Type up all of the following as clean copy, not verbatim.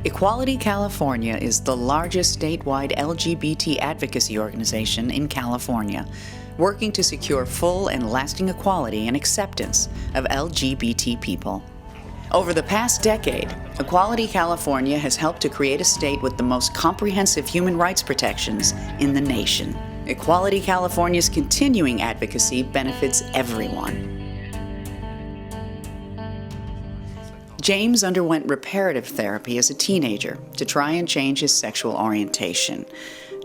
Equality California is the largest statewide LGBT advocacy organization in California, working to secure full and lasting equality and acceptance of LGBT people. Over the past decade, Equality California has helped to create a state with the most comprehensive human rights protections in the nation. Equality California's continuing advocacy benefits everyone. James underwent reparative therapy as a teenager to try and change his sexual orientation.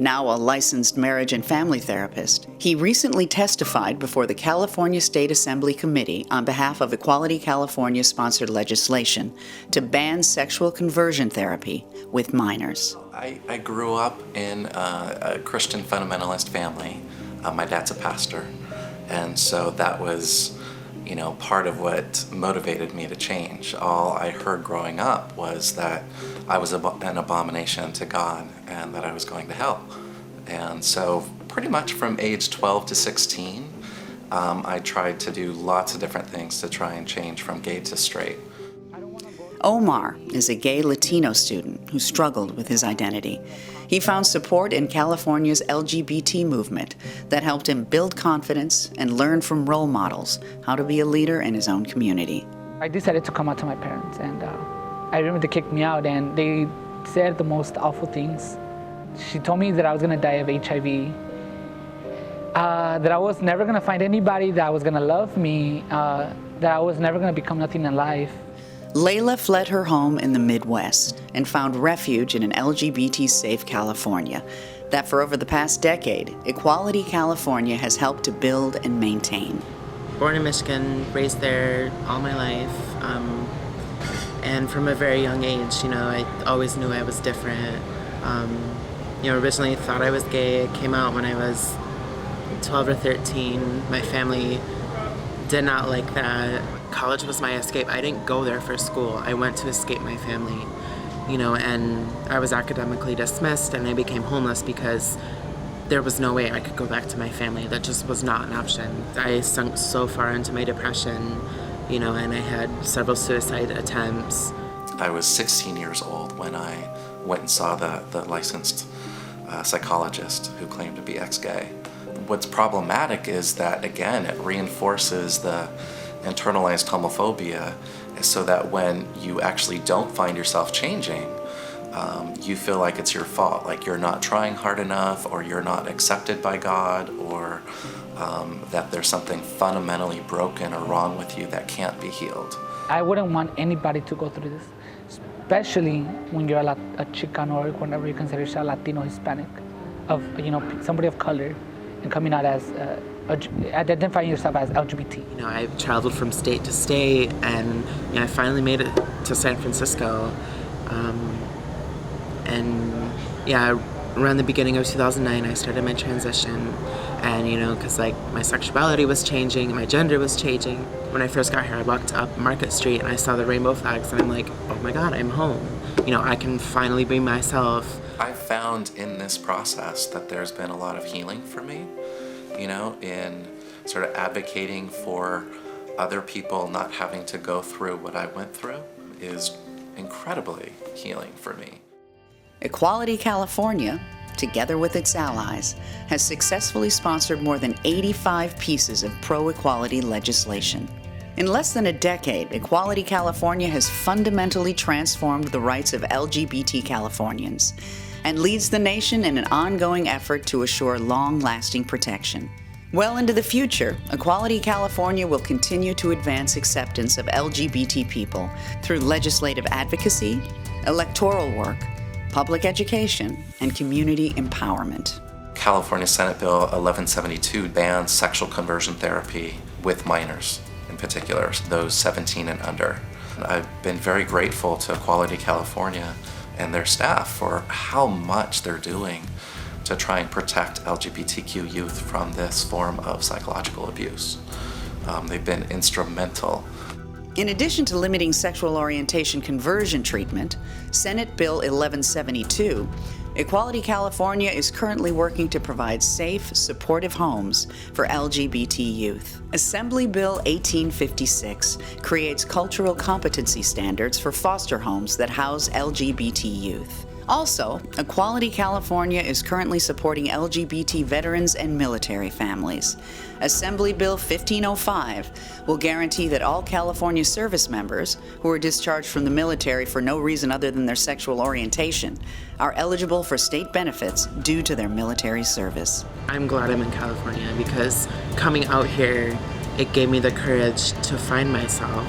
Now a licensed marriage and family therapist, he recently testified before the California State Assembly Committee on behalf of Equality California-sponsored legislation to ban sexual conversion therapy with minors. I grew up in a Christian fundamentalist family. My dad's a pastor, and so that was part of what motivated me to change. All I heard growing up was that I was an abomination to God and that I was going to hell. And so pretty much from age 12 to 16, I tried to do lots of different things to try and change from gay to straight. Omar is a gay Latino student who struggled with his identity. He found support in California's LGBT movement that helped him build confidence and learn from role models how to be a leader in his own community. I decided to come out to my parents, and I remember they kicked me out, and they said the most awful things. She told me that I was going to die of HIV, that I was never going to find anybody that was going to love me, that I was never going to become nothing in life. Layla fled her home in the Midwest and found refuge in an LGBT-safe California that for over the past decade, Equality California has helped to build and maintain. Born in Michigan, raised there all my life, and from a very young age, I always knew I was different. Originally thought I was gay. It came out when I was 12 or 13. My family did not like that. College was my escape. I didn't go there for school. I went to escape my family, and I was academically dismissed, and I became homeless because there was no way I could go back to my family. That just was not an option. I sunk so far into my depression, and I had several suicide attempts. I was 16 years old when I went and saw the licensed psychologist who claimed to be ex-gay. What's problematic is that, again, it reinforces the internalized homophobia, so that when you actually don't find yourself changing, you feel like it's your fault, like you're not trying hard enough, or you're not accepted by God, or that there's something fundamentally broken or wrong with you that can't be healed. I wouldn't want anybody to go through this, especially when you're a Chicano, or whenever you consider yourself Latino, Hispanic, somebody of color, and coming out as identifying yourself as LGBT. I've traveled from state to state, and I finally made it to San Francisco. Around the beginning of 2009, I started my transition, and because my sexuality was changing, my gender was changing. When I first got here, I walked up Market Street and I saw the rainbow flags, and I'm like, oh my God, I'm home. I can finally be myself. I've found in this process that there's been a lot of healing for me, in sort of advocating for other people not having to go through what I went through is incredibly healing for me. Equality California, together with its allies, has successfully sponsored more than 85 pieces of pro-equality legislation. In less than a decade, Equality California has fundamentally transformed the rights of LGBT Californians and leads the nation in an ongoing effort to assure long-lasting protection. Well into the future, Equality California will continue to advance acceptance of LGBT people through legislative advocacy, electoral work, public education, and community empowerment. California Senate Bill 1172 bans sexual conversion therapy with minors, in particular, those 17 and under. I've been very grateful to Equality California and their staff for how much they're doing to try and protect LGBTQ youth from this form of psychological abuse. They've been instrumental. In addition to limiting sexual orientation conversion treatment, Senate Bill 1172 Equality California is currently working to provide safe, supportive homes for LGBT youth. Assembly Bill 1856 creates cultural competency standards for foster homes that house LGBT youth. Also, Equality California is currently supporting LGBT veterans and military families. Assembly Bill 1505 will guarantee that all California service members who are discharged from the military for no reason other than their sexual orientation are eligible for state benefits due to their military service. I'm glad I'm in California because coming out here, it gave me the courage to find myself.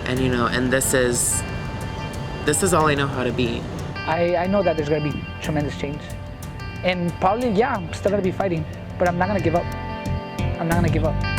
And and this is all I know how to be. I know that there's going to be tremendous change. And probably, yeah, I'm still going to be fighting, but I'm not going to give up. I'm not going to give up.